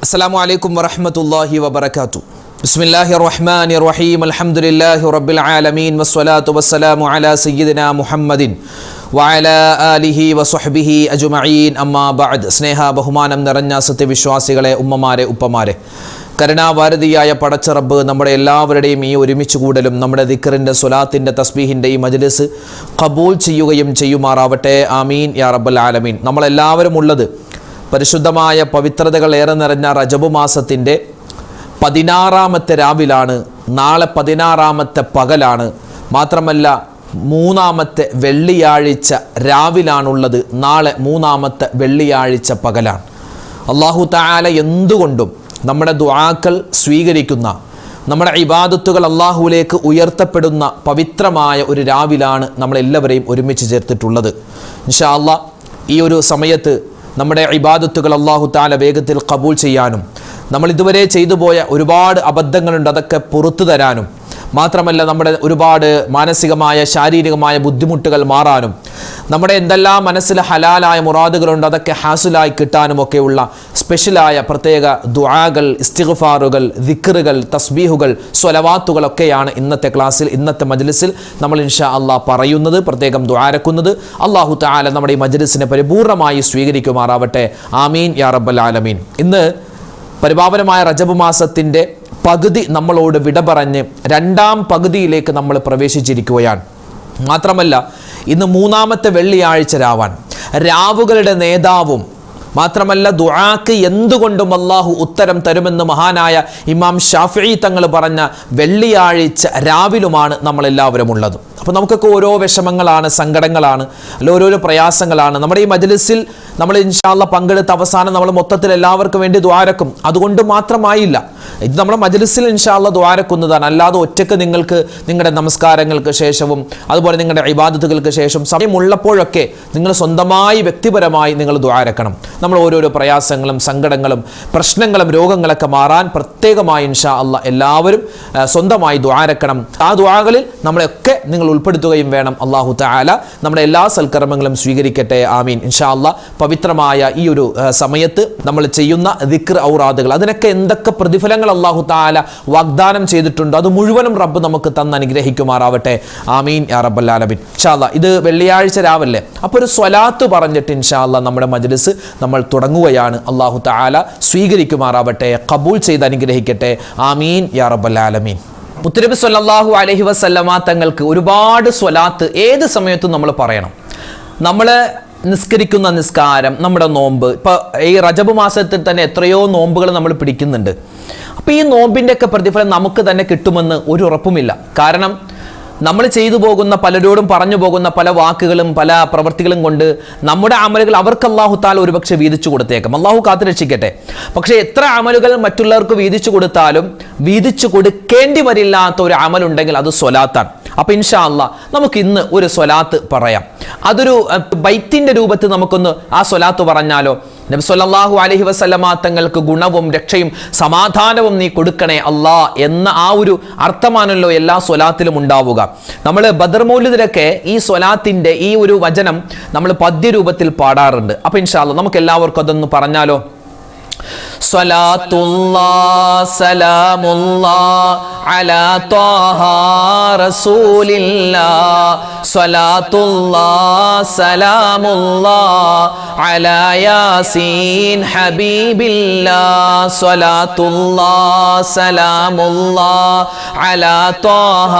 അസ്സലാമു അലൈക്കും വറഹ്മത്തുള്ളാഹി വബറകാതുഹു. ബിസ്മില്ലാഹിർ റഹ്മാനിർ റഹീം. അൽഹംദുലില്ലാഹി റബ്ബിൽ ആലമീൻ വസ്സലാത്തു വസ്സലാമു അലാ സയ്യിദിനാ മുഹമ്മദിൻ വഅലാ ആലിഹി വസ്വഹ്ബിഹി അജ്മഈൻ. അമ്മാ ബഅദ്. സ്നേഹ ബഹുമാനം നിറഞ്ഞ സത്യവിശ്വാസികളെ, ഉമ്മമാരെ, ഉപ്പമാരെ, കരുണാഭാരതിയായ പടച്ച റബ്ബ് നമ്മുടെ എല്ലാവരുടെയും ഈ ഒരുമിച്ച് കൂടലും നമ്മുടെ ദിക്റിൻ്റെ, സ്വലാത്തിൻ്റെ, തസ്ബീഹിൻ്റെ ഈ മജ്ലിസ് ഖബൂൽ ചെയ്യുകയും ചെയ്യുമാറാവട്ടെ. ആമീൻ യാ റബ്ബൽ ആലമീൻ. നമ്മളെല്ലാവരും ഉള്ളത് പരിശുദ്ധമായ പവിത്രതകൾ ഏറെ നിറഞ്ഞ റജബ് മാസത്തിൻ്റെ 16-ാമത്തെ രാവിലാണ്. നാളെ 16-ാമത്തെ പകലാണ്. മാത്രമല്ല 3-ാമത്തെ വെള്ളിയാഴ്ച രാവിലാണുള്ളത്. നാളെ 3-ാമത്തെ വെള്ളിയാഴ്ച പകലാണ്. അല്ലാഹു തആല എന്തുകൊണ്ടും നമ്മുടെ ദുആക്കൾ സ്വീകരിക്കുന്ന, നമ്മുടെ ഇബാദത്തുകൾ അല്ലാഹുവിലേക്ക് ഉയർത്തപ്പെടുന്ന പവിത്രമായ ഒരു രാവിലാണ് നമ്മളെല്ലാവരെയും ഒരുമിച്ച് ചേർത്തിട്ടുള്ളത്. ഇൻഷാ അല്ലാഹ് ഈ ഒരു സമയത്ത് നമ്മുടെ ഇബാദത്തുകൾ അല്ലാഹു തആല വേഗത്തിൽ ഖബൂൽ ചെയ്യാനും, നമ്മൾ ഇതുവരെ ചെയ്തു പോയ ഒരുപാട് അബദ്ധങ്ങളുണ്ട്, അതൊക്കെ പുറത്തു തരാനും, മാത്രമല്ല നമ്മുടെ ഒരുപാട് മാനസികമായ, ശാരീരികമായ ബുദ്ധിമുട്ടുകൾ മാറാനും, നമ്മുടെ എന്തെല്ലാം മനസ്സിൽ ഹലാലായ മുറാദുകളുണ്ട് അതൊക്കെ ഹാസുലായി കിട്ടാനുമൊക്കെയുള്ള സ്പെഷ്യലായ പ്രത്യേക ദുആകൾ, ഇസ്തിഗ്ഫാറുകൾ, ദിക്റുകൾ, തസ്ബീഹുകൾ, സ്വലവാത്തുകളൊക്കെയാണ് ഇന്നത്തെ ക്ലാസ്സിൽ, ഇന്നത്തെ മജ്ലിസിൽ നമ്മൾ ഇൻഷാ അല്ലാഹ് പറയുന്നത്, പ്രത്യേകം ദുആരക്കുന്നത്. അല്ലാഹു തആല നമ്മുടെ ഈ മജ്ലിസിനെ പരിപൂർണമായി സ്വീകരിക്കുമാറാവട്ടെ. ആമീൻ യാ റബ്ബൽ ആലമീൻ. ഇന്ന് പരിപാവനമായ റജബ് മാസത്തിൻ്റെ പകുതി നമ്മളോട് വിട പറഞ്ഞ് 2-ാം പകുതിയിലേക്ക് നമ്മൾ പ്രവേശിച്ചിരിക്കുകയാണ്. മാത്രമല്ല ഇന്ന് 3-ാമത്തെ വെള്ളിയാഴ്ച രാവാണ്. രാവുകളുടെ നേതാവും മാത്രമല്ല ദുആക്ക് എന്തുകൊണ്ടും അല്ലാഹു ഉത്തരം തരുമെന്ന് മഹാനായ ഇമാം ഷാഫിഈ തങ്ങൾ പറഞ്ഞ വെള്ളിയാഴ്ച രാവിലുമാണ് നമ്മളെല്ലാവരും ഉള്ളത്. അപ്പോൾ നമുക്കൊക്കെ ഓരോ വിഷമങ്ങളാണ്, സങ്കടങ്ങളാണ്, അല്ല ഓരോരോ പ്രയാസങ്ങളാണ്. നമ്മുടെ ഈ മജ്ലിസിൽ നമ്മൾ ഇൻഷാ അല്ലാഹ് പങ്കെടുത്ത അവസാനം നമ്മൾ മൊത്തത്തിൽ എല്ലാവർക്കും വേണ്ടി ദുആരക്കും. അതുകൊണ്ട് മാത്രമായില്ല, ഇത് നമ്മുടെ മജ്ലിസിൽ ഇൻഷാ അല്ലാഹ് ദുആരക്കുന്നതാണ്. അല്ലാതെ ഒറ്റയ്ക്ക് നിങ്ങൾക്ക് നിങ്ങളുടെ നമസ്കാരങ്ങൾക്ക് ശേഷവും അതുപോലെ നിങ്ങളുടെ ഇബാദത്തുകൾക്ക് ശേഷം സമയമുള്ളപ്പോഴൊക്കെ നിങ്ങൾ സ്വന്തമായി വ്യക്തിപരമായി നിങ്ങൾ ദുആരക്കണം. നമ്മൾ ഓരോരോ പ്രയാസങ്ങളും സങ്കടങ്ങളും പ്രശ്നങ്ങളും രോഗങ്ങളൊക്കെ മാറാൻ പ്രത്യേകമായി ഇൻഷാ അല്ലാഹ് എല്ലാവരും സ്വന്തമായി ദുആരക്കണം. ആ ദുആകളിൽ നമ്മളെയൊക്കെ നിങ്ങൾ ഉൾപ്പെടുത്തുകയും വേണം. അല്ലാഹു തആല നമ്മുടെ എല്ലാ സൽക്കർമ്മങ്ങളും സ്വീകരിക്കട്ടെ. ആമീൻ. ഇൻഷാ അല്ലാഹ് പവിത്രമായ ഈ ഒരു സമയത്ത് നമ്മൾ ചെയ്യുന്ന ദിക്ർ ഔറാദുകൾ, അതിനൊക്കെ എന്തൊക്കെ പ്രതിഫലങ്ങൾ അല്ലാഹു തആല വാഗ്ദാനം ചെയ്തിട്ടുണ്ടോ അത് മുഴുവനും റബ്ബ് നമുക്ക് തന്ന് അനുഗ്രഹിക്കുമാറാവട്ടെ. ആമീൻ യാ റബ്ബൽ ആലമീൻ. ഇൻഷാ അല്ലാഹ് ഇത് വെള്ളിയാഴ്ച രാവല്ലേ, അപ്പോൾ ഒരു സ്വലാത്ത് പറഞ്ഞിട്ട് ഇൻഷാ അല്ലാഹ് നമ്മുടെ മജ്ലിസ് നമ്മൾ തുടങ്ങുകയാണ്. അല്ലാഹു തആല സ്വീകരിക്കുമാറാവട്ടെ, ഖബൂൽ ചെയ്ത് അനുഗ്രഹിക്കട്ടെ. ആമീൻ യാ റബ്ബൽ ആലമീൻ. മുത്തുനബി സ്വല്ലല്ലാഹു അലൈഹി വസല്ലമ തങ്ങൾക്ക് ഒരുപാട് സ്വലാത്ത് ഏത് സമയത്തും നമ്മൾ പറയണം. നമ്മൾ നിസ്കരിക്കുന്ന നിസ്കാരം, നമ്മുടെ നോമ്പ്, ഇപ്പോൾ ഈ റജബ് മാസത്തിൽ തന്നെ എത്രയോ നോമ്പുകൾ നമ്മൾ പിടിക്കുന്നുണ്ട്. അപ്പോൾ ഈ നോമ്പിൻ്റെയൊക്കെ പ്രതിഫലം നമുക്ക് തന്നെ കിട്ടുമെന്ന് ഒരു ഉറപ്പുമില്ല. കാരണം നമ്മൾ ചെയ്തു പോകുന്ന, പലരോടും പറഞ്ഞു പോകുന്ന പല വാക്കുകളും പല പ്രവൃത്തികളും കൊണ്ട് നമ്മുടെ അമലുകൾ അവർക്ക് അല്ലാഹു തആല ഒരുപക്ഷെ വീതിച്ചു കൊടുത്തേക്കാം. അല്ലാഹു കാത്തു രക്ഷിക്കട്ടെ. പക്ഷേ എത്ര അമലുകൾ മറ്റുള്ളവർക്ക് വീതിച്ചു കൊടുത്താലും വീതിച്ചു കൊടുക്കേണ്ടി വരില്ലാത്ത ഒരു അമലുണ്ടെങ്കിൽ അത് സ്വലാത്താണ്. അപ്പോൾ ഇൻഷാ അല്ലാഹ് നമുക്ക് ഇന്ന് ഒരു സ്വലാത്ത് പറയാം. അതൊരു ബൈത്തിൻ്റെ രൂപത്തിൽ നമുക്കൊന്ന് ആ സ്വലാത്ത് പറഞ്ഞാലോ? നബി സല്ലല്ലാഹു അലൈഹി വസല്ലമ തങ്ങൾക്ക് ഗുണവും രക്ഷയും സമാധാനവും നീ കൊടുക്കണേ അല്ലാ എന്ന ആ ഒരു അർത്ഥമാണല്ലോ എല്ലാ സ്വലാത്തിലും ഉണ്ടാവുക. നമ്മൾ ബദർ മൗലിദിലൊക്കെ ഈ സ്വലാത്തിൻ്റെ ഈ ഒരു വചനം നമ്മൾ പദ്യരൂപത്തിൽ പാടാറുണ്ട്. അപ്പോൾ ഇൻഷാ അല്ലാഹ് നമുക്ക് എല്ലാവർക്കും അതൊന്ന് പറഞ്ഞാലോ? സ്വലാത്തുല്ലാഹ് സലാമുല്ലാഹ് അലാ ത്വാഹ റസൂലില്ലാഹ്, സ്വലാത്തുല്ലാഹ് സലാമുല്ലാഹ് അലാ യാസീൻ ഹബീബില്ലാഹ്, സ്വലാത്തുല്ലാഹ് സലാമുല്ലാഹ് അലാ ത്വാഹ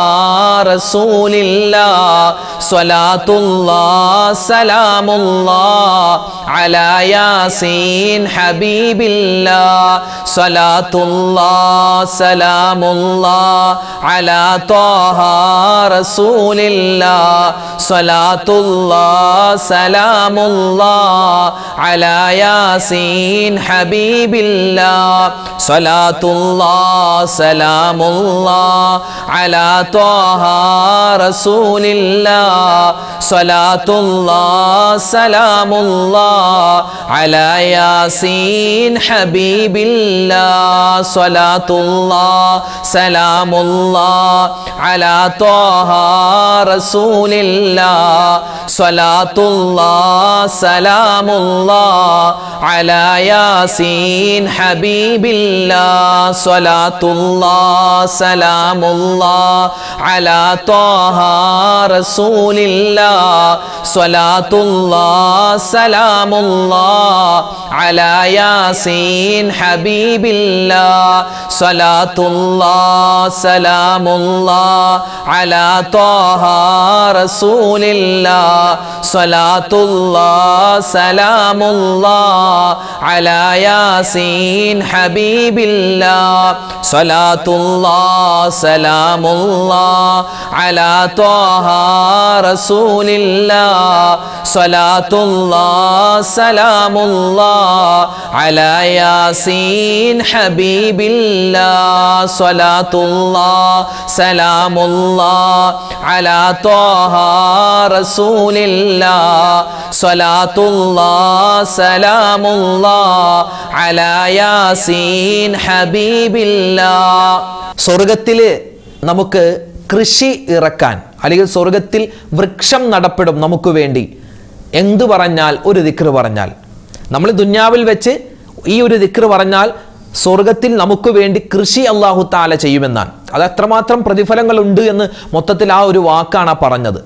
റസൂലില്ലാഹ്, സ്വലാത്തുല്ലാഹ് സലാമുല്ലാഹ് അലാ യാസീൻ ഹബീബില്ലാഹ്, സ്വലാത്തുല്ലാഹ് സലാമുല്ലാഹ് അലാ ത്വാഹ റസൂലില്ലാഹ്, സ്വലാത്തുല്ലാഹ് സലാമുല്ലാഹ് അലാ യാസീൻ ഹബീബില്ലാഹ്, സ്വലാത്തുല്ലാഹ് സലാമുല്ലാഹ് അലാ ത്വാഹ റസൂലില്ലാഹ്, സ്വലാത്തുല്ലാഹ് സലാമുല്ലാഹ് അലാ യാസീൻ ഹബീബില്ലാഹ്, സ്വലാത്തുല്ലാഹ് സലാമുല്ലാഹ് സലാമുല്ലാഹ് അലാ ത്വാഹ റസൂലില്ലാഹ് സ്വലാത്തുല്ലാഹ് സലാമുല്ലാഹ് അലാ യാസീൻ ഹബീബില്ലാഹ് സ്വലാത്തുല്ലാഹ് സലാമുല്ലാഹ് അലാ ത്വാഹ റസൂലില്ലാഹ് സ്വലാത്തുല്ലാഹ് സലാമുല്ലാഹ് അലാ യാസീൻ ഹബീബില്ലാഹ് സ്വലാത്തുല്ലാഹ് സലാമുല്ലാഹ് അലാ ത്വാഹ റസൂലില്ലാഹ് സ്വലാത്തുല്ലാഹ് സലാമുല്ലാഹ് അലാ യാസീൻ ഹബീബില്ലാഹ് സ്വലാത്തുല്ലാഹ് സലാമുല്ലാഹ് അലാ ത്വാഹ റസൂലില്ലാഹ് സ്വലാത്തുല്ലാഹ് സലാമുല്ലാഹ് അലാ യാസീൻ ഹബീബില്ലാഹ് സ്വലാത്തുല്ലാഹ് സലാമുല്ലാഹ് അലാ ത്വാഹ റസൂലില്ലാഹ് സ്വലാത്തുല്ലാഹ് സലാമുല്ലാഹ് അലാ യാസീൻ ഹബീബില്ലാഹ്. സ്വർഗത്തിൽ നമുക്ക് കൃഷി ഇറക്കാൻ അല്ലെങ്കിൽ സ്വർഗത്തിൽ വൃക്ഷം നടപ്പെടും നമുക്ക് വേണ്ടി. എന്തു പറഞ്ഞാൽ ഒരു ദിക്ർ പറഞ്ഞാൽ, നമ്മൾ ദുന്യാവിൽ വെച്ച് ഈ ഒരു ദിക്ർ പറഞ്ഞാൽ സ്വർഗത്തിൽ നമുക്ക് വേണ്ടി കൃഷി അല്ലാഹു തആല ചെയ്യുമെന്നാണ്. അത് എത്രമാത്രം പ്രതിഫലങ്ങളുണ്ട് എന്ന് മൊത്തത്തിൽ ആ ഒരു വാക്കാണ് ആ പറഞ്ഞത്.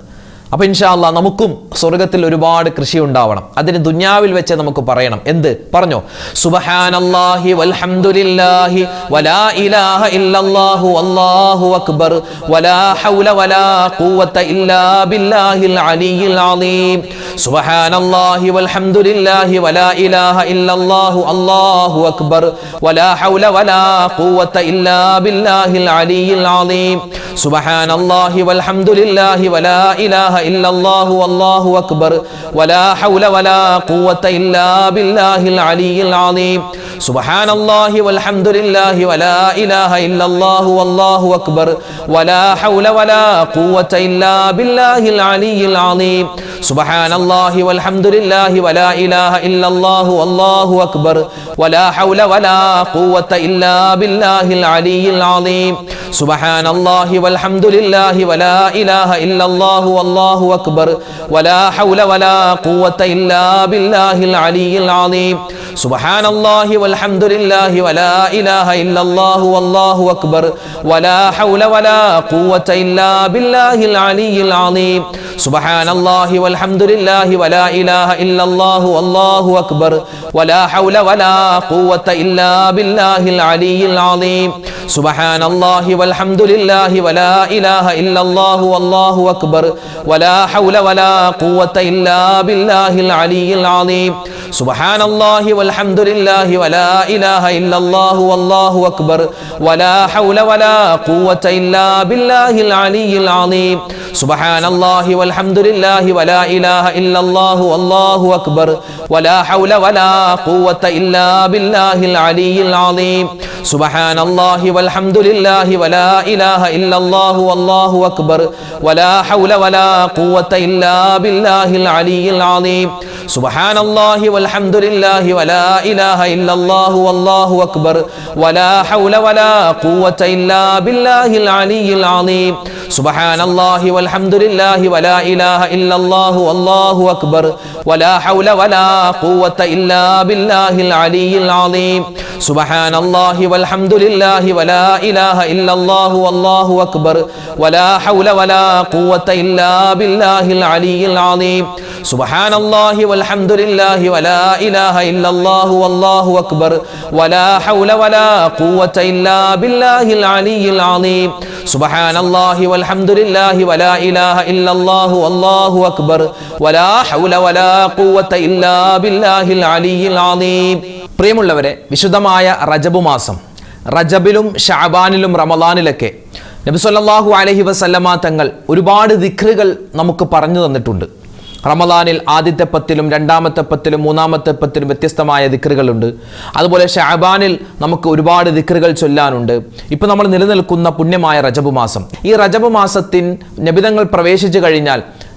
അപ്പോൾ ഇൻഷാ അല്ലാഹ് നമുക്കും സ്വർഗത്തിൽ ഒരുപാട് കൃഷി ഉണ്ടാവണം. അതിന് ദുന്യാവിൽ വെച്ച് നമുക്ക് പറയണം. എന്ത് പറഞ്ഞോ? സുബ്ഹാനല്ലാഹി വൽഹംദുലില്ലാഹി വലാ ഇലാഹ ഇല്ലല്ലാഹു വല്ലാഹു അക്ബർ വലാ ഹൗല വലാ ഖുവത ഇല്ലാ ബില്ലാഹിൽ അലിയിൽ അലീം. സുബ്ഹാനല്ലാഹി വൽഹംദുലില്ലാഹി വലാ ഇലാഹ ഇല്ലല്ലാഹു അല്ലാഹു അക്ബർ വലാ ഹൗല വലാ ഖുവത ഇല്ലാ ബില്ലാഹിൽ അലിയിൽ അലീം. സുബ്ഹാനല്ലാഹി വൽഹംദുലില്ലാഹി വലാ ഇലാഹ ഇല്ലല്ലാഹു വല്ലാഹു അക്ബർ വലാ ഹൗല വലാ ഖുവത ഇല്ലാ ബില്ലാഹിൽ അലിയിൽ അലീം. സുബ്ഹാനല്ലാഹി വൽഹംദുലില്ലാഹി വലാ ഇലാഹ ഇല്ലല്ലാഹു വല്ലാഹു അക്ബർ വലാ ഹൗല വലാ ഖുവത ഇല്ലാ ബില്ലാഹിൽ അലിയിൽ അലീം. സുബ്ഹാനല്ലാഹി വൽഹംദുലില്ലാഹി വലാ ഇലാഹ ഇല്ലല്ലാഹു വല്ലാഹു അക്ബർ വലാ ഹൗല വലാ ഖുവത ഇല്ലാ ബില്ലാഹിൽ അലിയിൽ അലീം. സുബ്ഹാനല്ലാഹി വൽഹംദുലില്ലാഹി വലാ ഇലാഹ ഇല്ലല്ലാഹു വല്ലാഹു അക്ബർ വലാ ഹൗല വലാ ഖുവത ഇല്ലാ ബില്ലാഹിൽ അലിയിൽ അലീം. സുബ്ഹാനല്ലാഹി വൽഹംദുലില്ലാഹി വലാ ഇലാഹ ഇല്ലല്ലാഹു വല്ലാഹു അക്ബർ വലാ ഹൗല വലാ ഖുവത ഇല്ലാ ബില്ലാഹിൽ അലിയിൽ അലീം. സുബ്ഹാനല്ലാഹി വൽഹംദുലില്ലാഹി വലാ ഇലാഹ ഇല്ലല്ലാഹു വല്ലാഹു അക്ബർ വലാ ഹൗല വലാ ഖുവത ഇല്ലാ ബില്ലാഹിൽ അലിയിൽ അലീം. സുബ്ഹാനല്ലാഹി വൽഹംദുലില്ലാഹി വലാ ഇലാഹ ഇല്ലല്ലാഹു വല്ലാഹു അക്ബർ വലാ ഹൗല വലാ ഖുവത ഇല്ലാ ബില്ലാഹിൽ അലിയിൽ അലീം. സുബ്ഹാനല്ലാഹി വൽഹംദുലില്ലാഹി വലാ ഇലാഹ ഇല്ലല്ലാഹു വല്ലാഹു അക്ബർ വലാ ഹൗല വലാ ഖുവത ഇല്ലാ ബില്ലാഹിൽ അലിയിൽ അലീം. സുബ്ഹാനല്ലാഹി വൽഹംദുലില്ലാഹി വലാ ഇലാഹ ഇല്ലല്ലാഹു വല്ലാഹു അക്ബർ വലാ ഹൗല വലാ ഖുവത ഇല്ലാ ബില്ലാഹിൽ അലിയിൽ അലീം. സുബ്ഹാനല്ലാഹി വൽഹംദുലില്ലാഹി വലാ ഇലാഹ ഇല്ലല്ലാഹു വല്ലാഹു അക്ബർ വലാ ഹൗല വലാ ഖുവത ഇല്ലാ ബില്ലാഹിൽ അലിയിൽ അലീം. സുബ്ഹാനല്ലാഹി വൽഹംദുലില്ലാഹി വലാ ഇലാഹ ഇല്ലല്ലാഹു വല്ലാഹു അക്ബർ വലാ ഹൗല വലാ ഖുവത ഇല്ലാ ബില്ലാഹിൽ അലിയിൽ അലീം. സുബ്ഹാനല്ലാഹി വൽഹംദുലില്ലാഹി വലാ ഇലാഹ ഇല്ലല്ലാഹു വല്ലാഹു അക്ബർ വലാ ഹൗല വലാ ഖുവത ഇല്ലാ ബില്ലാഹിൽ അലിയിൽ അലീം. സുബ്ഹാനല്ലാഹി വൽഹംദുലില്ലാഹി വലാ ഇലാഹ ഇല്ലല്ലാഹു വല്ലാഹു അക്ബർ വലാ ഹൗല വലാ ഖുവത ഇല്ലാ ബില്ലാഹിൽ അലിയിൽ അലീം. സുബ്ഹാനല്ലാഹി വൽഹംദുലില്ലാഹി വലാ ഇലാഹ ഇല്ലല്ലാഹു വല്ലാഹു അക്ബർ വലാ ഹൗല വലാ ഖുവത ഇല്ലാ ബില്ലാഹിൽ അലിയിൽ അലീം. സുബ്ഹാനല്ലാഹി വൽഹംദുലില്ലാഹി വലാ ഇലാഹ ഇല്ലല്ലാഹു വല്ലാഹു അക്ബർ വലാ ഹൗല വലാ ഖുവത ഇല്ലാ ബില്ലാഹിൽ അലിയിൽ അലീം. പ്രിയമുള്ളവരെ, വിശുദ്ധമായ റജബ് മാസം, റജബിലും ഷഅബാനിലും റമളാനിലൊക്കെ നബി സല്ലല്ലാഹു അലൈഹി വസല്ലമ തങ്ങൾ ഒരുപാട് ദിക്റുകൾ നമുക്ക് പറഞ്ഞു തന്നിട്ടുണ്ട്. റമളാനിൽ ആദ്യത്തെ 10-ലും 2-ാമത്തെ 10-ലും 3-ാമത്തെ 10-ലും വ്യത്യസ്തമായ ദിക്റുകളുണ്ട്. അതുപോലെ ഷഅബാനിൽ നമുക്ക് ഒരുപാട് ദിക്റുകൾ ചൊല്ലാനുണ്ട്. ഇപ്പം നമ്മൾ നിലനിൽക്കുന്ന പുണ്യമായ റജബ് മാസം, ഈ റജബ് മാസത്തിൽ നബിതങ്ങൾ പ്രവേശിച്ചു കഴിഞ്ഞാൽ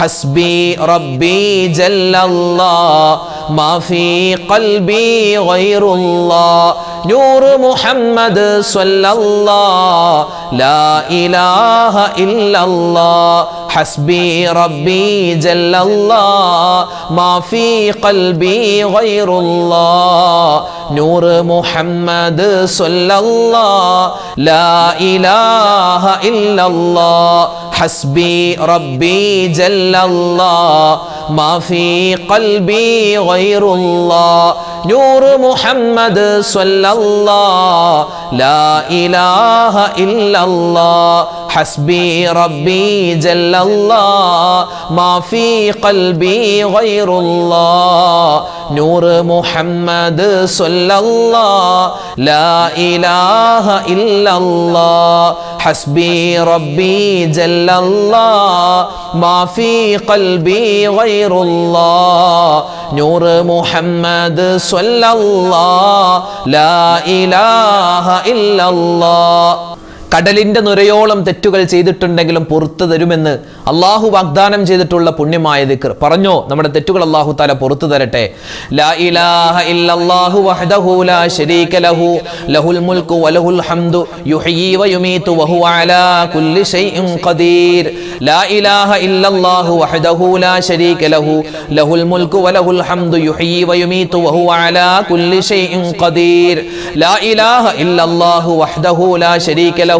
ഹസ്ബി റബ്ബി ജല്ലല്ലാഹ് മാ ഫീ ഖൽബി ഗൈറുല്ലാഹ് നൂറ് മുഹമ്മദ് സ്വല്ലല്ലാഹ് ലാ ഇലാഹ ഇല്ലല്ലാഹ് ഹസ്ബി റബ്ബി ജല്ലല്ലാഹ് മാ ഫീ ഖൽബി ഗൈറുല്ലാഹ് നൂറ് മുഹമ്മദ് സ്വല്ലല്ലാഹ് ലാ ഇലാഹ ഇല്ലല്ലാഹ് ഹസ്ബി റബ്ബി ജല്ലല്ലാഹ് മാ ഫീ ഖൽബി ഗൈറുല്ലാഹ് നൂറ് മുഹമ്മദ് സ്വല്ലല്ലാഹ് ലാ ഇലാഹ ഇല്ലല്ലാഹ് ഹസ്ബി റബ്ബി ജല്ലല്ലാഹ് മാ ഫീ ഖൽബി ഗൈറുല്ലാഹ് നൂറ് മുഹമ്മദ് സ്വല്ലല്ലാഹ് ലാ ഇലാഹ ഇല്ലല്ലാഹ് ഹസ്ബി റബ്ബി ജല്ലല്ലാഹ് മാ ഫീ ഖൽബി ഗൈറുല്ലാഹ് നൂറ് മുഹമ്മദ് സ്വല്ലല്ലാഹ് ലാ ഇലാഹ ഇല്ലല്ലാഹ്. കടലിന്റെ നുരയോളം തെറ്റുകൾ ചെയ്തിട്ടുണ്ടെങ്കിലും പുറത്തു തരുമെന്ന് അള്ളാഹു വാഗ്ദാനം ചെയ്തിട്ടുള്ള പുണ്യമായ ദിക്ർ പറഞ്ഞോ. നമ്മുടെ തെറ്റുകൾ അള്ളാഹു തആല പുറത്തു തരട്ടെ. ലാ ഇലാഹ ഇല്ലല്ലാഹു വഹ്ദഹു ലാ ശരീക ലഹു ലഹുൽ മുൽക്കു വലഹുൽ ഹംദു യുഹ്യി വയുമീതു വഹുവ അലാ കുല്ലി ഷൈഇൻ ഖദീർ. ലാ ഇലാഹ ഇല്ലല്ലാഹു വഹ്ദഹു ലാ ശരീക ലഹു ലഹുൽ മുൽക്കു വലഹുൽ ഹംദു യുഹ്യി വയുമീതു വഹുവ അലാ കുല്ലി ഷൈഇൻ ഖദീർ. ലാ ഇലാഹ ഇല്ലല്ലാഹു വഹ്ദഹു ലാ ശരീക ലഹു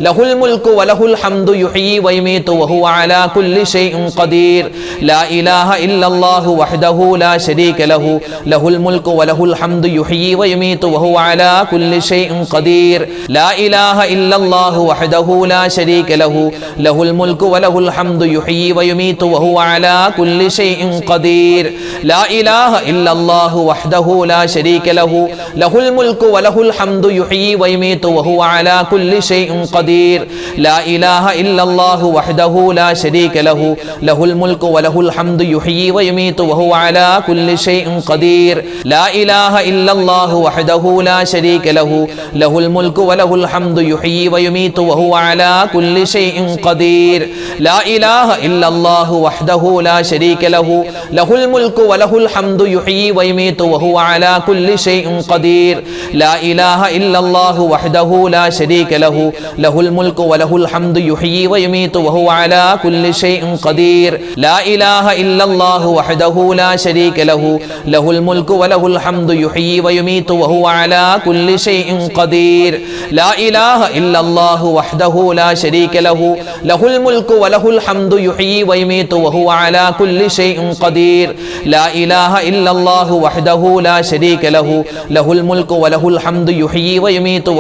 ലഹുൽ മുൽക്കു വലഹുൽ ഹംദു യുഹ്യി വയുമീതു വഹുവ അലാ കുല്ലി ഷൈഇൻ ഖദീർ. ലാ ഇലാഹ ഇല്ലല്ലാഹു വഹ്ദഹു ലാ ശരീക ലഹു ലഹുൽ മുൽക്കു വലഹുൽ ഹംദു യുഹ്യി വയുമീതു വഹുവ അലാ കുല്ലി ഷൈഇൻ ഖദീർ. ലാ ഇലാഹ ഇല്ലല്ലാഹു വഹ്ദഹു ലാ ശരീക ലഹു ലഹുൽ മുൽക്കു വലഹുൽ ഹംദു യുഹ്യി വയുമീതു വഹുവ അലാ കുല്ലി ഷൈഇൻ ഖദീർ. ലാ ഇലാഹ ഇല്ലല്ലാഹു വഹ്ദഹു ലാ ശരീക ലഹു ലഹുൽ മുൽക്കു വലഹുൽ ഹംദു യുഹ്യി വയുമീതു വഹുവ അലാ കുല്ലി ഷൈഇൻ ഖദീർ. ലാ ഇലാഹ ഇല്ലല്ലാഹു വഹ്ദഹു ലാ ശരീക ലഹു ലഹുൽ മുൽക്കു വലഹുൽ ഹംദു യുഹ്യി വയുമീതു വഹുവ അലാ കുല്ലി ഷൈഇൻ ഖദീർ. ലാ ഇലാഹ ഇല്ലല്ലാഹു വഹ്ദഹു ലാ ശരീക ലഹു ലഹുൽ മുൽക്കു വലഹുൽ ഹംദു യുഹ്യി വയുമീതു വഹുവ അലാ കുല്ലി ഷൈഇൻ ഖദീർ. ലാ ഇലാഹ ഇല്ലല്ലാഹു വഹ്ദഹു ലാ ശരീക ലഹു ലഹുൽ മുൽക്കു വലഹുൽ ഹംദു യുഹ്യി വയുമീതു വഹുവ അലാ കുല്ലി ഷൈഇൻ ഖദീർ. ലാ ഇലാഹ ഇല്ലല്ലാഹു വഹ്ദഹു ലാ ശരീക ലഹു ലഹുൽ മുൽക്കു വലഹുൽ ഹംദു യുഹ്യി വയുമീതു വഹുവ അലാ കുല്ലി ഷൈഇൻ ഖദീർ. ലാ ഇലാഹ ഇല്ലല്ലാഹു വഹ്ദഹു ലാ ശരീക ലഹു ലഹുൽ മുൽക്കു വലഹുൽ ഹംദു യുഹ്യി വയുമീതു വഹുവ അലാ കുല്ലി ഷൈഇൻ ഖദീർ. ലാ ഇലാഹ ഇല്ലല്ലാഹു വഹ്ദഹു ലാ ശരീക ലഹു ലഹുൽ മുൽക്കു വലഹുൽ ഹംദു യുഹ്യി വയുമീതു വഹുവ അലാ കുല്ലി ഷൈഇൻ ഖദീർ. ലാ ഇലാഹ ഇല്ലല്ലാഹു വഹ്ദഹു ലാ ശരീക ലഹു ലഹുൽ മുൽക്കു വലഹുൽ ഹംദു യുഹ്യി വയുമീതു വഹുവ അലാ കുല്ലി ഷൈഇൻ ഖദീർ. ലാ ഇലാഹ ഇല്ലല്ലാഹു വഹ്ദഹു ലാ ശരീക ലഹു ലഹുൽ മുൽക്കു വലഹുൽ ഹംദു യുഹ്യി വയുമീതു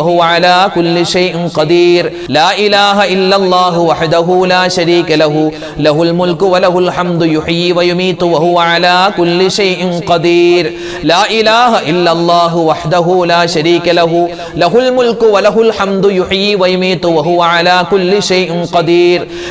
വഹുവ അലാ കുല്ലി ഷൈഇൻ ഖദീർ. ലാ ഇലാഹ ഇല്ലല്ലാഹു വഹ്ദഹു ലാ ശരീക ലഹു ലഹുൽ മുൽക്കു വലഹുൽ ഹംദു യുഹ്യി വയുമീതു വഹുവ അലാ കുല്ലി ഷൈഇൻ ഖദീർ.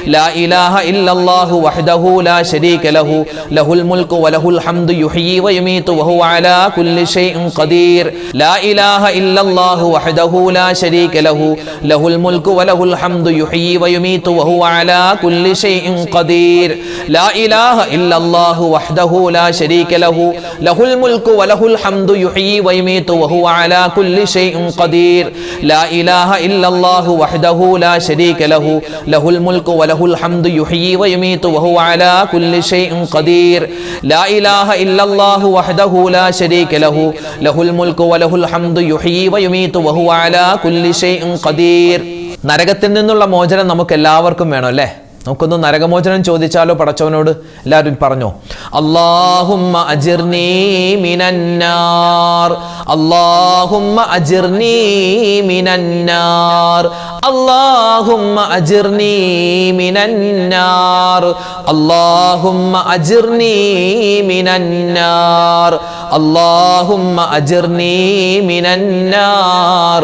ലാ ഇലാഹ ഇല്ലല്ലാഹു വഹ്ദഹു ലാ ശരീക ലഹു ലഹുൽ മുൽക്കു വലഹുൽ ഹംദു യുഹ്യി വയുമീതു വഹുവ അലാ കുല്ലി ഷൈഇൻ ഖദീർ. ലാ ഇലാഹ ഇല്ലല്ലാഹു വഹ്ദഹു ലാ ശരീക ലഹു ലഹുൽ മുൽക്കു വലഹുൽ ഹംദു യുഹ്യി വയുമീതു വഹുവ അലാ കുല്ലി ഷൈഇൻ ഖദീർ. ലാ ഇലാഹ ഇല്ലല്ലാഹു വഹ്ദഹു ലാ ശരീക ലഹു ലഹുൽ മുൽക്കു വലഹുൽ ഹംദു യുഹ്യി വയുമീതു വഹുവ അലാ കുല്ലി ഷൈഇൻ ഖദീർ. ലാ ഇലാഹ ഇല്ലല്ലാഹു വഹ്ദഹു ലാ ശരീക ലഹു ലഹുൽ മുൽക്കു വലഹുൽ ഹംദു യുഹ്യി വയുമീതു വഹുവ അലാ കുല്ലി ഷൈഇൻ ഖദീർ. ലാ ഇലാഹ ഇല്ലല്ലാഹു വഹ്ദഹു ലാ ശരീക ലഹു ലഹുൽ മുൽക്കു വലഹുൽ ഹംദു യുഹ്യി വയുമീതു വഹുവ അലാ കുല്ലി ഷൈഇൻ ഖദീർ. നരകത്തിൽ നിന്നുള്ള മോചനം നമുക്ക് എല്ലാവർക്കും വേണം അല്ലേ? നമുക്കൊന്ന് നരകമോചനം ചോദിച്ചാലോ പടച്ചവനോട്? എല്ലാവരും പറഞ്ഞോ, അല്ലാഹുമ്മ അജിർനീ മിനന്നാർ, അല്ലാഹുമ്മ അജിർനീ മിനന്നാർ, അല്ലാഹുമ്മ അജിർനീ മിനന്നാർ, അല്ലാഹുമ്മ അജിർനീ മിനന്നാർ, അല്ലാഹുമ്മ അജിർനീ മിനന്നാർ,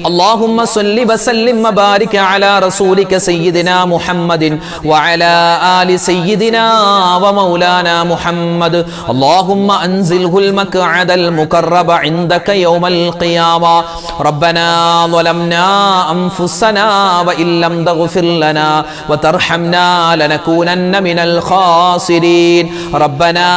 اللهم صل وسلم وبارك على رسولك سيدنا محمد وعلى آل سيدنا ومولانا محمد اللهم أنزله المقعد المقرب عندك يوم القيامة ربنا ظلمنا أنفسنا وإن لم تغفر لنا وترحمنا لنكونن من الخاسرين ربنا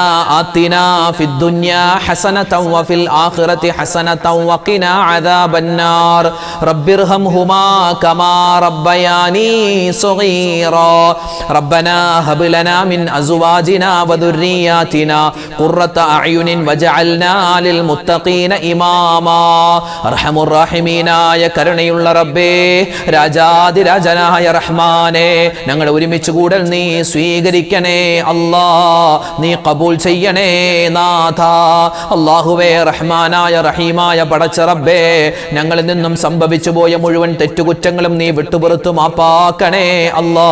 آتنا في الدنيا حسنة وفي الآخرة حسنة وقنا عذاب النار رب ارحمهما كما ربياني صغيرا ربنا هب لنا من أزواجنا وذرياتنا قرة أعين وجعلنا للمتقين إماما أرحم الراحمين يا കരുണയുള്ള റബ്ബേ രാജാതിരാജനായ റഹ്മാനേ ഞങ്ങൾ ഒരുമിച്ച് കൂടൽ നീ സ്വീകരിക്കണേ അല്ലാ നീ കബൂൽ ചെയ്യണേ നാഥ അല്ലാഹുവേ റഹ്മാനായ റഹീമായ പടച്ച റബ്ബേ ഞങ്ങളിൽ നിന്നും സംഭവിച്ചു പോയ മുഴുവൻ തെറ്റുകുറ്റങ്ങളും നീ വിട്ടുപുറത്തു മാപ്പാക്കണേ അല്ലാ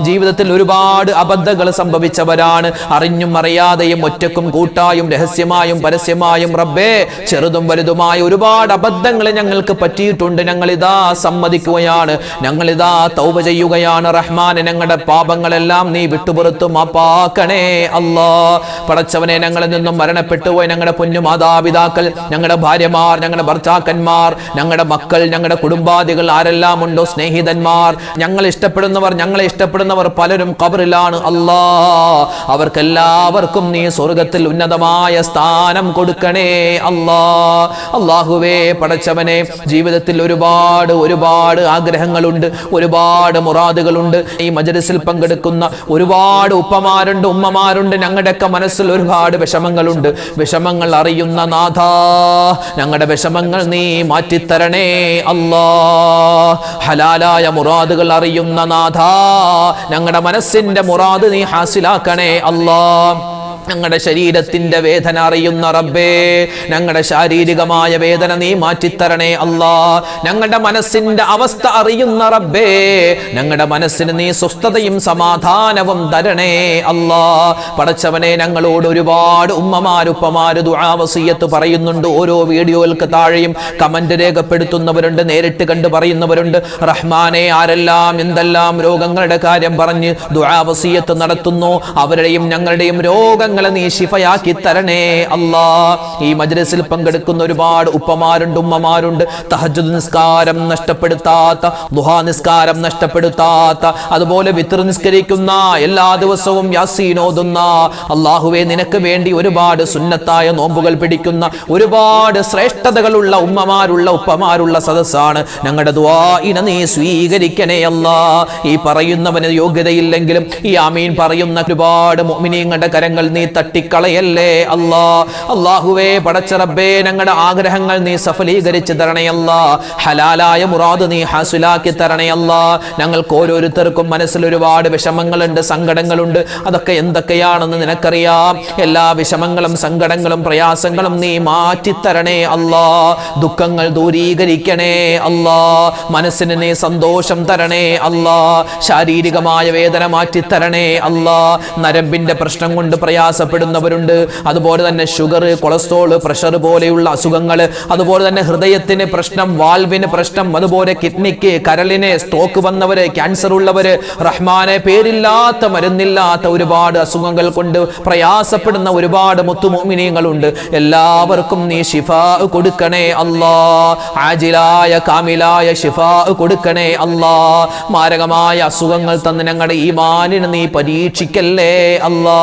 ജീവിതത്തിൽ ഒരുപാട് അബദ്ധങ്ങൾ സംഭവിച്ചവരാണ് അറിഞ്ഞും അറിയാതെയും ഒറ്റക്കും കൂട്ടായും രഹസ്യമായും പരസ്യമായും റബ്ബേ ചെറുതും വലുതുമായ ഒരുപാട് അബദ്ധങ്ങൾ ഞങ്ങൾക്ക് പറ്റിയിട്ടുണ്ട് ഞങ്ങളിതാ സമ്മതിക്കുകയാണ് ഞങ്ങളിതാ തൗബ ചെയ്യുകയാണ് റഹ്മാനെ ഞങ്ങളുടെ പാപങ്ങളെല്ലാം നീ വിട്ടുപുറത്തു മാപ്പാക്കണേ അല്ലാ പടച്ചവനെ ഞങ്ങളിൽ നിന്നും മരണപ്പെട്ടു പോയ ഞങ്ങളുടെ പൊന്നു മാതാപിതാക്കൾ ഞങ്ങളുടെ ഭാര്യമാർ ഞങ്ങളുടെ ഭർത്താക്കന്മാർ ഞങ്ങളുടെ മക്കൾ ഞങ്ങളുടെ കുടുംബാദികൾ ആരെല്ലാം ഉണ്ടോ സ്നേഹിതന്മാർ ഞങ്ങളെ ഇഷ്ടപ്പെടുന്നവർ പലരും ഖബറിലാണ് അല്ലാ അവർക്കെല്ലാവർക്കും നീ സ്വർഗത്തിൽ ഉന്നതമായ സ്ഥാനം കൊടുക്കണേ അല്ലാ അല്ലാഹുവേ പടച്ചവനെ ജീവിതത്തിൽ ഒരുപാട് ആഗ്രഹങ്ങളുണ്ട് ഒരുപാട് മുറാദുകളുണ്ട് ഈ മജ്‌ലിസിൽ പങ്കെടുക്കുന്ന ഒരുപാട് ഉപ്പമാരുണ്ട് ഉമ്മമാരുണ്ട് ഞങ്ങളുടെയൊക്കെ മനസ്സിൽ ഒരുപാട് വിഷമങ്ങളുണ്ട് വിഷമങ്ങൾ അറിയുന്ന നാഥാ ഞങ്ങളുടെ വിഷമങ്ങൾ നീ മാറ്റിത്തരണേ അല്ലാ ഹലാലായ മുറാദുകൾ അറിയുന്ന നാഥാ ഞങ്ങളുടെ മനസ്സിന്റെ മുറാദ് നീ ഹാസിലാക്കണേ അല്ലാ ഞങ്ങളുടെ ശരീരത്തിന്റെ വേദന അറിയുന്ന റബ്ബേ ഞങ്ങളുടെ ശാരീരികമായ വേദന നീ മാറ്റിത്തരണേ അല്ലാ ഞങ്ങളുടെ മനസ്സിന്റെ അവസ്ഥ അറിയുന്ന റബ്ബേ ഞങ്ങളുടെ മനസ്സിന് നീ സ്വസ്ഥതയും സമാധാനവും തരണേ അല്ലാ പടച്ചവനെ ഞങ്ങളോട് ഒരുപാട് ഉമ്മമാരുപ്പമാര് ദുആ വസിയത്ത് പറയുന്നുണ്ട് ഓരോ വീഡിയോകൾക്ക് താഴെയും കമന്റ് രേഖപ്പെടുത്തുന്നവരുണ്ട് നേരിട്ട് കണ്ടു പറയുന്നവരുണ്ട് റഹ്മാനെ ആരെല്ലാം എന്തെല്ലാം രോഗങ്ങളുടെ കാര്യം പറഞ്ഞ് ദുആ വസിയത്ത് നടത്തുന്നു അവരുടെയും ഞങ്ങളുടെയും രോഗങ്ങൾ നീ ശിഫയാക്കി തരണേ അല്ലാ ഈ മജ്‌ലിസിൽ പങ്കെടുക്കുന്ന ഒരുപാട് ഉപ്പമാരുണ്ട് ഉമ്മമാരുണ്ട് തഹജ്ജുദ് നിസ്കാരം നഷ്ടപ്പെടുത്താത്ത ദുഹാ നിസ്കാരം നഷ്ടപ്പെടുത്താത്ത അതുപോലെ വിത്ർ നിസ്കരിക്കുന്ന എല്ലാ ദിവസവും യാസീൻ ഓതുന്ന അല്ലാഹുവേ നിനക്ക് വേണ്ടി ഒരുപാട് സുന്നത്തായ നോമ്പുകൾ പിടിക്കുന്ന ഒരുപാട് ശ്രേഷ്ഠതകളുള്ള ഉമ്മമാരുള്ള ഉപ്പമാരുള്ള സദസ്സാണ് ഞങ്ങളുടെ ദുആഇനെ നീ സ്വീകരിക്കണേ അല്ലാ ഈ പറയുന്നവന് യോഗ്യതയില്ലെങ്കിലും ഈ ആമീൻ പറയുന്ന ഒരുപാട് മുഅ്മിനീങ്ങളുടെ കരങ്ങൾ നീ തട്ടിക്കളയല്ലേ അല്ലാ അല്ലാഹുവേ പടച്ച റബ്ബേ ഞങ്ങളുടെ ആഗ്രഹങ്ങൾ നീ സഫലീകരിച്ച് തരണേ അല്ലാ ഹലാലായ മുറാദ് നീ ഹാസിലാക്കി തരണേ അല്ലാ ഞങ്ങൾക്ക് ഓരോരുത്തർക്കും മനസ്സിൽ ഒരുപാട് വിഷമങ്ങളുണ്ട് സങ്കടങ്ങളുണ്ട് അതൊക്കെ എന്തൊക്കെയാണെന്ന് നിനക്കറിയാം എല്ലാ വിഷമങ്ങളും സങ്കടങ്ങളും പ്രയാസങ്ങളും നീ മാറ്റിത്തരണേ അല്ലാ ദുഃഖങ്ങൾ ദൂരീകരിക്കണേ അല്ലാ മനസ്സിന് നീ സന്തോഷം തരണേ അല്ലാ ശാരീരികമായ വേദന മാറ്റിത്തരണേ അല്ലാ നരമ്പിന്റെ പ്രശ്നം കൊണ്ട് പ്രയാസപ്പെടുന്നവരുണ്ട് അതുപോലെ തന്നെ ഷുഗർ കൊളസ്ട്രോൾ പ്രഷർ പോലെയുള്ള അസുഖങ്ങൾ അതുപോലെ തന്നെ ഹൃദയത്തിന് പ്രശ്നം വാൽവിന് പ്രശ്നം അതുപോലെ കിഡ്നിക്ക് കരളിന് സ്ട്രോക്ക് വന്നവര് ക്യാൻസർ ഉള്ളവര് റഹ്മാനെ പേരില്ലാത്ത മരുന്നില്ലാത്ത ഒരുപാട് അസുഖങ്ങൾ കൊണ്ട് പ്രയാസപ്പെടുന്ന ഒരുപാട് മുത്തുമുഅ്മിനീങ്ങളുണ്ട് എല്ലാവർക്കും നീ ശിഫാ കൊടുക്കണേ അല്ലാ ആജിലായ കാമിലായ ശിഫാ കൊടുക്കണേ അല്ലാ മാരകമായ അസുഖങ്ങൾ തന്ന് ഞങ്ങളുടെ ഈമാനിനെ നീ പരീക്ഷിക്കല്ലേ അല്ലാ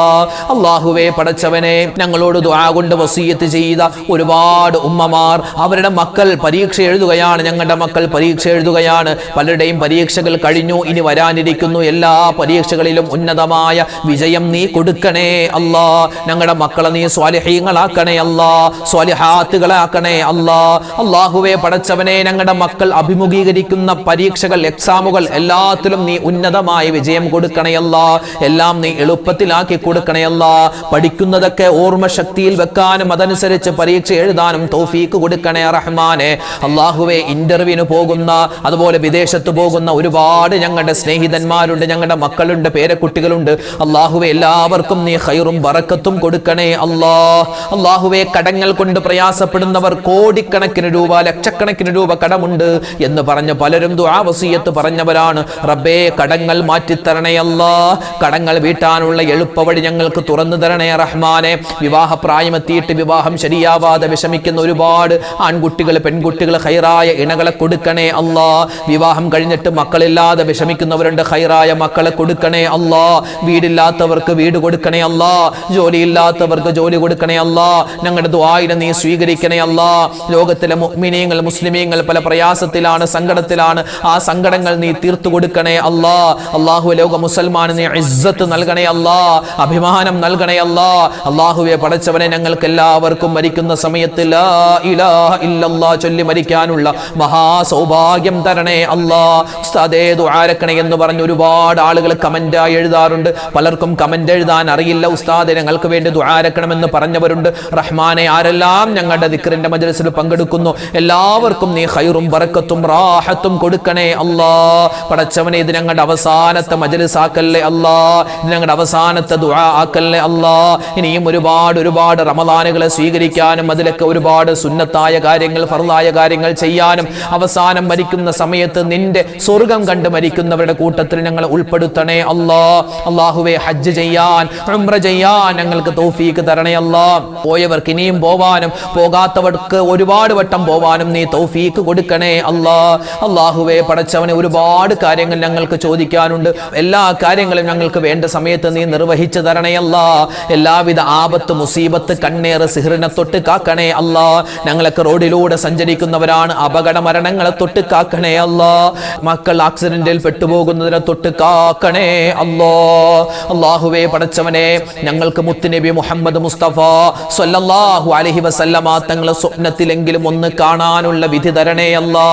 അല്ലാഹുവേ പടച്ചവനെ ഞങ്ങളോട് ദുആ കൊണ്ട് വസിയത്ത് ചെയ്ത ഒരുപാട് ഉമ്മമാർ അവരുടെ മക്കൾ പരീക്ഷ എഴുതുകയാണ് ഞങ്ങളുടെ മക്കൾ പരീക്ഷ എഴുതുകയാണ് പലരുടെയും പരീക്ഷകൾ കഴിഞ്ഞു ഇനി വരാനിരിക്കുന്നു എല്ലാ പരീക്ഷകളിലും ഉന്നതമായ വിജയം നീ കൊടുക്കണേ അല്ലാ ഞങ്ങളുടെ മക്കളെ നീ സ്വാലിഹീങ്ങളാക്കണേ അല്ലാ സ്വാലിഹാത്തുകളാക്കണേ അല്ലാ അല്ലാഹുവേ പടച്ചവനെ ഞങ്ങളുടെ മക്കൾ അഭിമുഖീകരിക്കുന്ന പരീക്ഷകൾ എക്സാമുകൾ എല്ലാത്തിലും നീ ഉന്നതമായ വിജയം കൊടുക്കണേ അല്ലാ എല്ലാം നീ എളുപ്പത്തിലാക്കി കൊടുക്കണേ അല്ലാ പഠിക്കുന്നതൊക്കെ ഓർമ്മശക്തിയിൽ വെക്കാനും അതനുസരിച്ച് പരീക്ഷ എഴുതാനും തൗഫീക്ക് കൊടുക്കണേ റഹ്മാനെ. അള്ളാഹുവെ, ഇന്റർവ്യൂവിന് പോകുന്ന അതുപോലെ വിദേശത്ത് പോകുന്ന ഒരുപാട് ഞങ്ങളുടെ സ്നേഹിതന്മാരുണ്ട്, ഞങ്ങളുടെ മക്കളുണ്ട്, പേരക്കുട്ടികളുണ്ട്. അള്ളാഹുവെ, എല്ലാവർക്കും നീ ഖൈറും ബറക്കത്തും കൊടുക്കണേ അള്ളാഹുവെ, കടങ്ങൾ കൊണ്ട് പ്രയാസപ്പെടുന്നവർ കോടിക്കണക്കിന് രൂപ, ലക്ഷക്കണക്കിന് രൂപ കടമുണ്ട് എന്ന് പറഞ്ഞ പലരും ദുആ വസിയത്ത് പറഞ്ഞവരാണ്. റബ്ബേ, കടങ്ങൾ മാറ്റിത്തരണേ അല്ലാ. കടങ്ങൾ വീട്ടാനുള്ള എളുപ്പവഴി ഞങ്ങൾക്ക് തുറന്നു തരണേ റഹ്മാനെ. വിവാഹപ്രായമെത്തിയിട്ട് വിവാഹം ശരിയാവാതെ വിഷമിക്കുന്ന ഒരുപാട് ആൺകുട്ടികൾ, പെൺകുട്ടികൾ, ഖൈറായ ഇണകളെ കൊടുക്കണേ അല്ലാ. വിവാഹം കഴിഞ്ഞിട്ട് മക്കളില്ലാതെ വിഷമിക്കുന്നവരുണ്ട്, ഖൈറായ മക്കളെ കൊടുക്കണേ അല്ലാ. വീടില്ലാത്തവർക്ക് വീട് കൊടുക്കണേ അല്ലാ. ജോലിയില്ലാത്തവർക്ക് ജോലി കൊടുക്കണേ അല്ലാ. ഞങ്ങളുടെ ദുആഇനെ നീ സ്വീകരിക്കണേ അല്ലാ. ലോകത്തിലെ മുഅ്മിനീങ്ങൾ, മുസ്ലിമീങ്ങൾ പല പ്രയാസത്തിലാണ്, സങ്കടത്തിലാണ്. ആ സങ്കടങ്ങൾ നീ തീർത്തു കൊടുക്കണേ അല്ലാ. അല്ലാഹു, ലോക മുസൽമാന് നീ ഇസ്സത്ത് നൽകണേ അല്ലാ, അഭിമാനം നൽകണേ അല്ലാ. അല്ലാഹുവേ, പടച്ചവനെ, ഞങ്ങൾക്ക് എല്ലാവർക്കും മരിക്കുന്ന സമയത്ത് ലാ ഇലാഹ ഇല്ലല്ലാഹ് ചൊല്ലി മരിക്കാനുള്ള മഹാസൗഭാഗ്യം തരണേ അല്ലാ. ഉസ്താദേ, ദുആരക്കണേ എന്ന് പറഞ്ഞ് ഒരുപാട് ആളുകൾ കമന്റായി എഴുതാറുണ്ട്. പലർക്കും കമന്റ് എഴുതാൻ അറിയില്ല. ഉസ്താദേ, ഞങ്ങൾക്ക് വേണ്ടി ദുആരക്കണമെന്ന് പറഞ്ഞവരുണ്ട്. റഹ്മാനെ, ആരെല്ലാം ഞങ്ങളുടെ ദിക്റിന്റെ മജ്ലിസിൽ പങ്കെടുക്കുന്നു എല്ലാവർക്കും നീ ഖൈറും ബറക്കത്തും റാഹത്തും കൊടുക്കണേ അല്ലാ. പടച്ചവനെ, ഇത് ഞങ്ങളുടെ അവസാനത്തെ മജ്ലിസ് ആക്കല്ലേ അല്ലാ. ഇത് ഞങ്ങളുടെ അവസാനത്തെ ദുആ ആക്കല്ലേ അല്ലാ. ഇനിയും ഒരുപാട് റമദാനുകളെ സ്വീകരിക്കാനും അതിലൊക്കെ ഒരുപാട് സുന്നത്തായ കാര്യങ്ങൾ, ഫർളായ കാര്യങ്ങൾ ചെയ്യാനും അവസാനം മരിക്കുന്ന സമയത്ത് നിന്റെ സ്വർഗം കണ്ട് മരിക്കുന്നവരുടെ കൂട്ടത്തിൽ ഞങ്ങൾ ഉൾപ്പെടുത്തണേ അല്ലാ. അല്ലാഹുവേ, ഹജ്ജ് ചെയ്യാൻ, ഉംറ ചെയ്യാൻ ഞങ്ങൾക്ക് തൗഫീക്ക് തരണേ അല്ലാ. പോയവർക്ക് ഇനിയും പോവാനും പോകാത്തവർക്ക് ഒരുപാട് വട്ടം പോവാനും നീ തൗഫീക്ക് കൊടുക്കണേ അല്ലാ. അല്ലാഹുവേ, പടച്ചവനെ, ഒരുപാട് കാര്യങ്ങൾ ഞങ്ങൾക്ക് ചോദിക്കാനുണ്ട്. എല്ലാ കാര്യങ്ങളും ഞങ്ങൾക്ക് വേണ്ട സമയത്ത് നീ നിർവഹിച്ചു തരണേ അല്ലാ. എല്ലാവിധ ആപത്ത്, മുസീബത്ത്, കണ്ണേറ്, സിഹ്റിനെ തൊട്ട് കാക്കണേ അല്ലാ. ഞങ്ങളൊക്കെ റോഡിലൂടെ സഞ്ചരിക്കുന്നവരാണ്, അപകട മരണങ്ങളെ തൊട്ട് കാക്കണേ അല്ലാ. മക്കൾ ആക്സിഡന്റിൽ പെട്ടുപോകുന്നതിനെ തൊട്ട് കാക്കണേ അല്ലാ. അല്ലാഹുവേ, പടച്ചവനെ, ഞങ്ങൾക്ക് മുത്തുനബി മുഹമ്മദ് മുസ്തഫ സ്വല്ലല്ലാഹു അലൈഹി വസല്ലമ തങ്ങളെ സ്വപ്നത്തിലെങ്കിലും ഒന്ന് കാണാനുള്ള വിധി തരണേ അല്ലാ.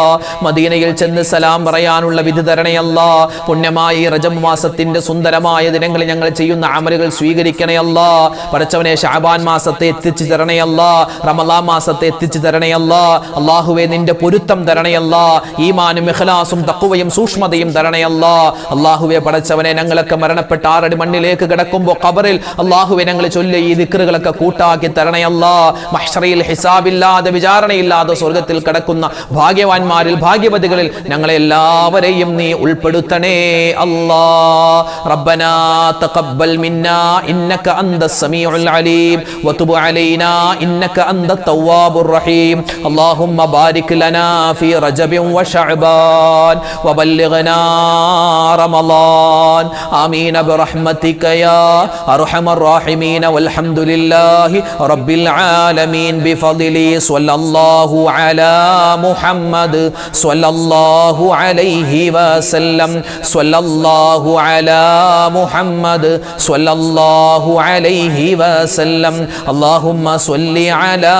മദീനയിൽ ചെന്ന് സലാം പറയാനുള്ള വിധി തരണേ അല്ലാ. പുണ്യമായി റജബ് മാസത്തിന്റെ സുന്ദരമായ ദിനങ്ങളിൽ ഞങ്ങൾ ചെയ്യുന്ന അമലുകൾ സ്വീകരിക്കണേ അല്ലാ. പടച്ചവനെ, ശഅബാൻ മാസത്തെ എത്തിച്ചു തരണേ അല്ലാ. റമളാൻ മാസത്തെ എത്തിച്ചു തരണേ അല്ലാ. അല്ലാഹുവേ, നിന്റെ പൊരുത്തം തരണേ അല്ലാ. ഈമാനും ഇഖ്ലാസും തഖ്വയും സൂക്ഷ്മതയും തരണേ അല്ലാ. അല്ലാഹുവേ, പടച്ചവനെ, ഞങ്ങളൊക്കെ മരണപ്പെട്ട 6 അടി മണ്ണിലേക്ക് കിടക്കുമ്പോൾ ഖബറിൽ അല്ലാഹുവേ ഞങ്ങൾ ചൊല്ലിയ ഈ ദിക്റുകളൊക്കെ കൂട്ടാക്കി തരണേ അല്ലാ. മഹ്ശറിൽ ഹിസാബില്ലാതെ, വിചാരണയില്ലാതെ സ്വർഗ്ഗത്തിൽ കിടക്കുന്ന ഭാഗ്യവാന്മാരിൽ, ഭാഗ്യവതികളിൽ ഞങ്ങളെ എല്ലാവരെയും നീ ഉൾപ്പെടുത്തണേ അല്ലാ. റബ്ബനാ തഖബ്ബൽ മിന്നാ ഇന്നക അന്തസ് സമീഉൽ അലീം വതുബ് അലൈനാ ഇന്നക അന്തത് തവ്വാബുർ റഹീം. അല്ലാഹുമ്മ ബാരിക് ലനാ ഫീ റജബിൻ വശഅബാൻ വബല്ലിഗ്നാ റമളാൻ. ആമീൻ ബിറഹ്മതിക യാ അർഹമർ റഹീമീൻ. വൽഹംദുലില്ലാഹി റബ്ബിൽ ആലമീൻ. ബിഫദ്ലി സ്വല്ലല്ലാഹു അലാ മുഹമ്മദ് സ്വല്ലല്ലാഹു അലൈഹി വസല്ലം. സ്വല്ലല്ലാഹു അലാ മുഹമ്മദ് സ്വല്ലല്ലാഹു അലൈഹി വസല്ലം. അല്ലാഹുമ്മ സ്വല്ലി അലാ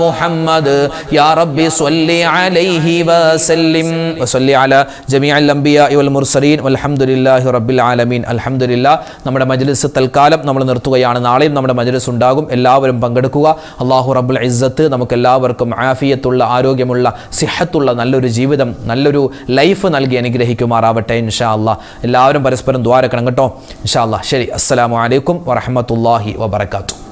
മുഹമ്മദ് യാ റബ്ബി സ്വല്ലി അലൈഹി വസല്ലിം. വസല്ലി അലാ ജമീഅൽ അംബിയാഇ വൽ മുർസലീൻ വൽഹംദുലില്ലാഹി റബ്ബിൽ ആലമീൻ. അൽഹംദുലില്ലാഹ്. നമ്മുടെ മജ്ലിസ് തൽക്കാലം നമ്മൾ നിർത്തുകയാണ്. നാളെയും നമ്മുടെ മജ്ലിസ് ഉണ്ടാകും. എല്ലാവരും പങ്കെടുക്കുക. അല്ലാഹു റബ്ബുൽ ഇസ്സത്ത് നമുക്ക് എല്ലാവർക്കും ആഫിയത്തുള്ള, ആരോഗ്യമുള്ള, സിഹത്തുള്ള നല്ലൊരു ജീവിതം, നല്ലൊരു ലൈഫ് നൽകി അനുഗ്രഹിക്കുമാറാവട്ടെ ഇൻഷാ അല്ലാഹ്. എല്ലാവരും പരസ്പരം ദുആ രക്കണം കേട്ടോ ഇൻഷാ അല്ലാഹ്. ശരി, അസ്സലാമു അലൈക്കും വറഹ്മത്തുള്ളാഹി വബറകാതുഹു.